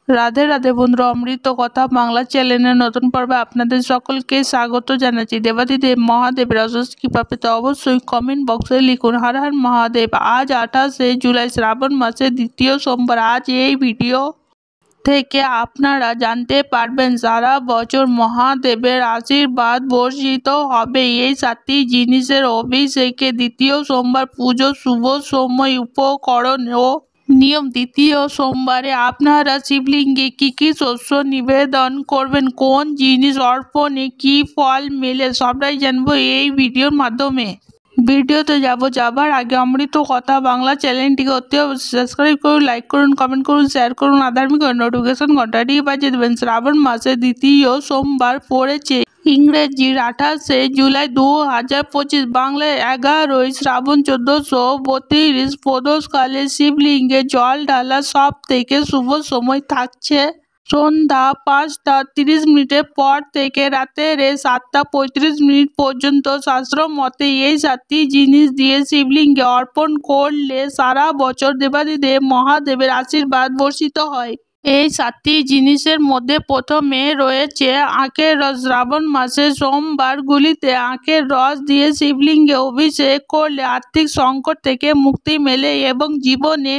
রাধে রাধে বন্ধুরা, অমৃত কথা বাংলা চ্যানেলের নতুন পর্বে আপনাদের সকলকে স্বাগত জানাচ্ছি। দেবাদিদেব মহাদেবের আশীর্বাদ কৃপা পেতে অবশ্যই কমেন্ট বক্সে লিখুন হর হর মহাদেব। আজ 28শে জুলাই শ্রাবণ মাসের দ্বিতীয় সোমবার। আজ এই ভিডিও থেকে আপনারা জানতে পারবেন সারা বছর মহাদেবের আশীর্বাদ বর্ষিত হবে এই 7টি জিনিসের অভিষেকে। দ্বিতীয় সোমবার পুজো, শুভ সময়, উপকরণ ও নিয়ম। দ্বিতীয় সোমবারে আপনারা শিবলিঙ্গে কি শস্য নিবেদন করবেন, কোন জিনিস অর্পণে কি ফল মেলে, সবটাই জানবো এই ভিডিওর মাধ্যমে। ভিডিওতে যাবার আগে অমৃত কথা বাংলা চ্যানেলটিকে অতি অবশ্যই সাবস্ক্রাইব করুন, লাইক করুন, কমেন্ট করুন, শেয়ার করুন, আধার্মিক নোটিফিকেশন ঘন্টাটি বাজিয়ে দেবেন। শ্রাবণ মাসের দ্বিতীয় সোমবার পড়েছে ইংরেজির 28শে জুলাই 2025, বাংলায় 11ই শ্রাবণ 1432। প্রদোষকালে শিবলিঙ্গে জল ঢালা সব থেকে শুভ সময় থাকছে সন্ধ্যা 5টা 30 পর থেকে রাতের 7টা 35 পর্যন্ত। শাস্ত্র মতে এই 7টি জিনিস দিয়ে শিবলিঙ্গে অর্পণ করলে সারা বছর দেবাদিদেব মহাদেবের আশীর্বাদ বর্ষিত হয়। এই 7টি জিনিসের মধ্যে প্রথমে রয়েছে আখের রস। শ্রাবণ মাসের সোমবারগুলিতে আখের রস দিয়ে শিবলিঙ্গে অভিষেক করলে আর্থিক সংকট থেকে মুক্তি মেলে এবং জীবনে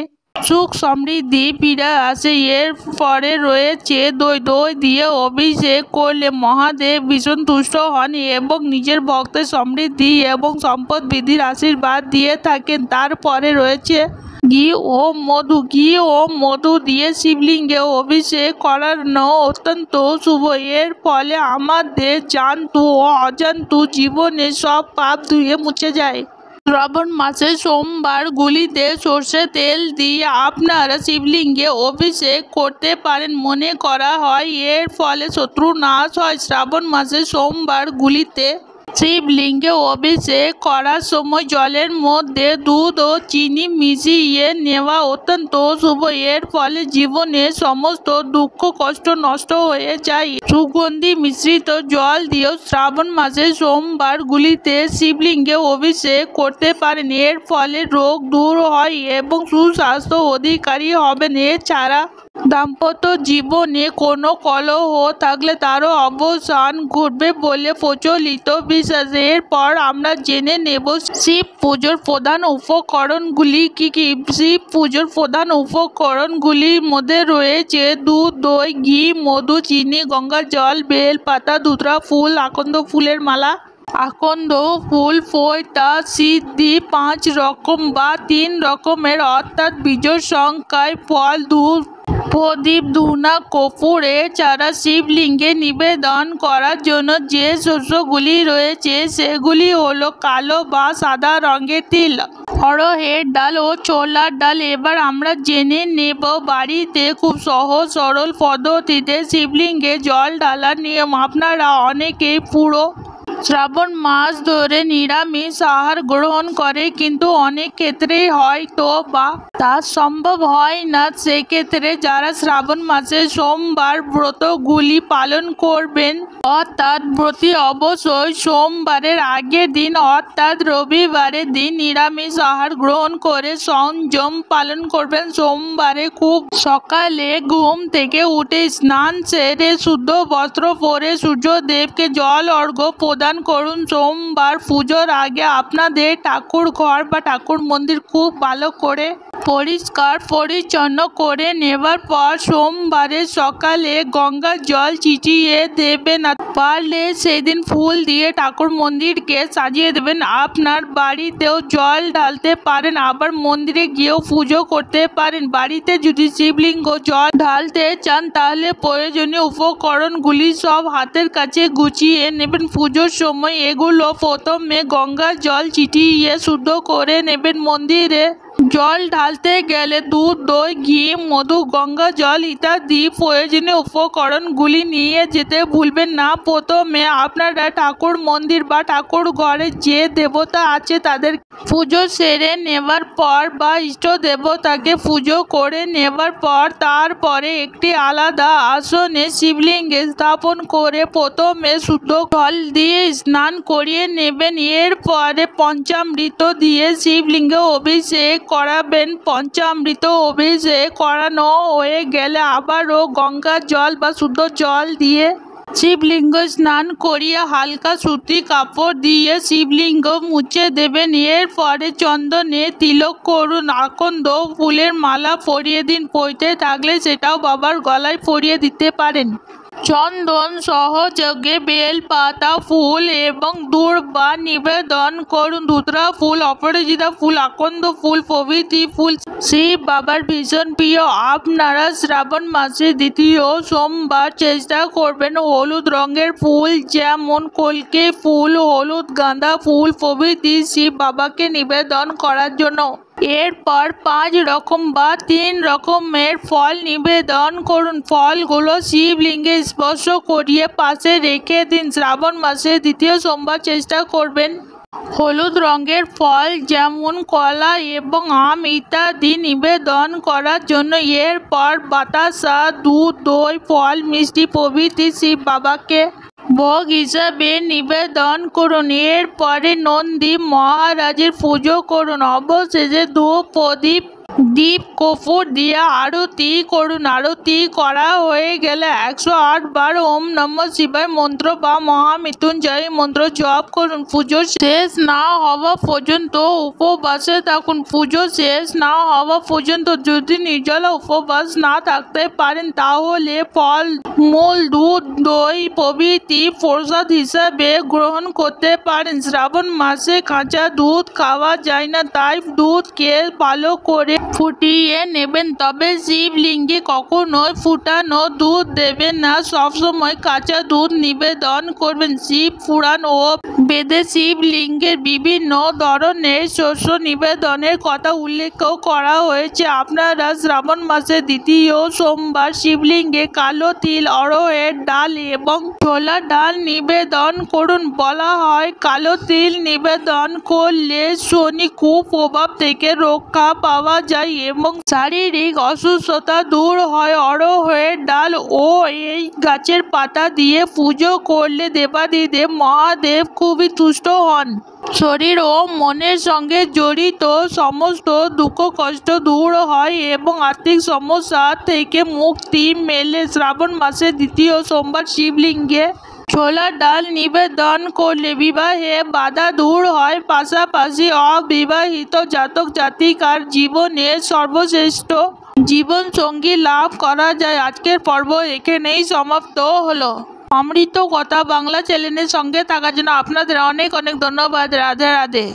সুখ সমৃদ্ধি ফিরে আসে। এর পরে রয়েছে দই। দই দিয়ে অভিষেক করলে মহাদেব ভীষণ তুষ্ট হন এবং নিজের ভক্তের সমৃদ্ধি এবং সম্পদ বৃদ্ধির আশীর্বাদ দিয়ে থাকেন। তারপরে রয়েছে ঘি ও মধু। ঘি ও মধু দিয়ে শিবলিঙ্গে অভিষেক করানো অত্যন্ত শুভ। এর ফলে আমাদের জানতু ও অজান্তু জীবনে সব পাপ ধুয়ে মুছে যায়। শ্রাবণ মাসের সোমবারগুলিতে সর্ষের তেল দিয়ে আপনারা শিবলিঙ্গে অভিষেক করতে পারেন। মনে করা হয় এর ফলে শত্রু নাশ হয়। শ্রাবণ মাসের সোমবারগুলিতে শিবলিঙ্গে অভিষেক করার সময় জলের মধ্যে দুধ ও চিনি মিশিয়ে নেওয়া অত্যন্ত শুভ। এর ফলে জীবনের সমস্ত দুঃখ কষ্ট নষ্ট হয়ে যায়। সুগন্ধি মিশ্রিত জল দিয়েও শ্রাবণ মাসের সোমবারগুলিতে শিবলিঙ্গে অভিষেক করতে পারেন। এর ফলে রোগ দূর হয় এবং সুস্বাস্থ্য অধিকারী হবেন। এছাড়া দাম্পত্য জীবনে কোনো কলহ থাকলে তারও অবসান ঘটবে বলে প্রচলিত বিশ্বাস। এরপর আমরা জেনে নেব শিব পুজোর প্রধান উপকরণগুলি কি কি। শিব পুজোর প্রধান উপকরণগুলির মধ্যে রয়েছে দুধ, দই, ঘি, মধু, চিনি, গঙ্গার জল, বেল পাতা, ধুতরা ফুল, আকন্দ ফুলের মালা। আকন্দ ফুল, পৈতা, সিদ্ধি 5 রকম বা 3 রকমের অর্থাৎ বিজোড় সংখ্যায় ফল, দুধ, প্রদীপ, ধূনা, কর্পূর। এছাড়া শিবলিঙ্গে নিবেদন করার জন্য যে শস্যগুলি রয়েছে সেগুলি হলো কালো বা সাদা রঙের তিল, অড়হরের ডাল ও ছোলার ডাল। এবার আমরা জেনে নেব বাড়িতে খুব সহজ সরল পদ্ধতিতে শিবলিঙ্গে জল ঢালার নিয়ম। আপনারা অনেকেই পুরো শ্রাবণ মাস ধরে নিরামিষ আহার গ্রহণ করে, কিন্তু অনেক ক্ষেত্রেই হয়তো বা তা সম্ভব হয় না। সেক্ষেত্রে যারা শ্রাবণ মাসের সোমবার ব্রতগুলি পালন করবেন, অর্থাৎ ব্রতী অবশ্যই সোমবারের আগের দিন অর্থাৎ রবিবারের দিন নিরামিষ আহার গ্রহণ করে সংযম পালন করবেন। সোমবারে খুব সকালে ঘুম থেকে উঠে স্নান সেরে শুদ্ধ বস্ত্র পরে সূর্যদেবকে জল অর্ঘ্য প্রদান করুন। সোমবার পুজোর আগে আপনাদের ঠাকুর ঘর বা ঠাকুর মন্দির খুব ভালো করে পরিষ্কার পরিচ্ছন্ন করে নেবার পর সোমবারে সকালে গঙ্গার জল ছিটিয়ে দেবেন। পারলে সেদিন ফুল দিয়ে ঠাকুর মন্দিরকে সাজিয়ে দেবেন। আপনার বাড়িতেও জল ঢালতে পারেন, আবার মন্দিরে গিয়েও পুজো করতে পারেন। বাড়িতে যদি শিবলিঙ্গ জল ঢালতে চান তাহলে প্রয়োজনীয় উপকরণগুলি সব হাতের কাছে গুছিয়ে নেবেন। পুজোর সময় এগুলো প্রথমে গঙ্গার জল ছিটিয়ে শুদ্ধ করে নেবেন। মন্দিরে জল ঢালতে গেলে দুধ, দই, ঘি, মধু, গঙ্গা জল ইত্যাদি প্রয়োজনীয় উপকরণগুলি নিয়ে যেতে ভুলবেন না। প্রথমে আপনারা ঠাকুর মন্দির বা ঠাকুর ঘরে যে দেবতা আছে তাদের পুজো সেরে নেবার পর বা ইষ্ট দেবতাকে পুজো করে নেবার পর তারপরে একটি আলাদা আসনে শিবলিঙ্গে স্থাপন করে প্রথমে শুদ্ধ জল দিয়ে স্নান করিয়ে নেবেন। এরপরে পঞ্চামৃত দিয়ে শিবলিঙ্গে অভিষেক করাবেন। পঞ্চামৃত অভিষেক করানো হয়ে গেলে আবারও গঙ্গার জল বা শুদ্ধ জল দিয়ে শিবলিঙ্গ স্নান করিয়ে হালকা সুতি কাপড় দিয়ে শিবলিঙ্গ মুছে দেবেন। এরপরে চন্দনে তিলক করুন, আকন্দ ফুলের মালা পরিয়ে দিন। পইতে থাকলে সেটাও বাবার গলায় পরিয়ে দিতে পারেন। চন্দন সহযোগে বেল পাতা ফুল এবং দূর্বা নিবেদন করুন। ধুতরা ফুল, অপরাজিতা ফুল, আকন্দ ফুল প্রভৃতি ফুল শিব বাবার ভীষণ প্রিয়। আপনারা শ্রাবণ মাসের দ্বিতীয় সোমবার চেষ্টা করবেন হলুদ রঙের ফুল যেমন কলকে ফুল, হলুদ গাঁদা ফুল প্রভৃতি শিব বাবাকে নিবেদন করার জন্য। এরপর 5 রকম বা 3 রকমের ফল নিবেদন করুন। ফলগুলো শিবলিঙ্গে স্পর্শ করিয়ে পাশে রেখে দিন। শ্রাবণ মাসের দ্বিতীয় সোমবার চেষ্টা করবেন হলুদ রঙের ফল যেমন কলা এবং আম ইত্যাদি নিবেদন করার জন্য। এরপর বাতাসা, দুধ, দই, ফল, মিষ্টি প্রভৃতি শিব বাবাকে ভোগ হিসাবে নিবেদন করুন। এরপরে নন্দী মহারাজের পুজো করুন। অবশেষে ধূপ, প্রদীপ, দীপ, কর্পূর দিয়ে আরতি করুন। আরতি করা হয়ে গেলে 108 বার ওম নমঃ শিবায় মন্ত্র বা মহামৃত্যুঞ্জয় মন্ত্র জপ করুন। পুজো শেষ না হওয়া পর্যন্ত উপবাসে থাকুন। পুজো শেষ না হওয়া পর্যন্ত যদি নির্জলা উপবাস না থাকতে পারেন তাহলে ফল, মূল, দুধ, দই প্রভৃতি প্রসাদ হিসাবে গ্রহণ করতে পারেন। শ্রাবণ মাসে কাঁচা দুধ খাওয়া যায় না, তাই দুধকে ভালো করে ফুটিয়ে নেবেন। তবে শিবলিঙ্গে কখনোই ফুটানো দুধ দেবেন না, সবসময় কাঁচা দুধ নিবেদন করবেন। শিব পুরাণ ও বেদে শিবলিঙ্গের বিভিন্ন ধরনের শস্য নিবেদনের কথা উল্লেখ করা হয়েছে। আপনারা শ্রাবণ মাসের দ্বিতীয় সোমবার শিবলিঙ্গে কালো তিল, অড়হরের ডাল এবং ছোলার ডাল নিবেদন করুন। বলা হয় কালো তিল নিবেদন করলে শনি কুপ্রভাব থেকে রক্ষা পাওয়া যায় এবং শারীরিক অসুস্থতা দূর হয়। অড়হরের ডাল ও এই গাছের পাতা দিয়ে পুজো করলে দেবাদিদেব মহাদেব খুবই তুষ্ট হন। শরীর ও মনের সঙ্গে জড়িত সমস্ত দুঃখ কষ্ট দূর হয় এবং আর্থিক সমস্যা থেকে মুক্তি মেলে। শ্রাবণ মাসের দ্বিতীয় সোমবার শিবলিঙ্গে ছোলার ডাল নিবেদন করলে বিবাহে বাধা দূর হয়। পাশাপাশি অবিবাহিত জাতক জাতিকার জীবনে সর্বশ্রেষ্ঠ জীবন সঙ্গী লাভ করা যায়। আজকের পর্ব এখানেই সমাপ্ত হলো। অমৃত কথা বাংলা চ্যানেলের সঙ্গে থাকার জন্য আপনাদের অনেক অনেক ধন্যবাদ। রাধে রাধে।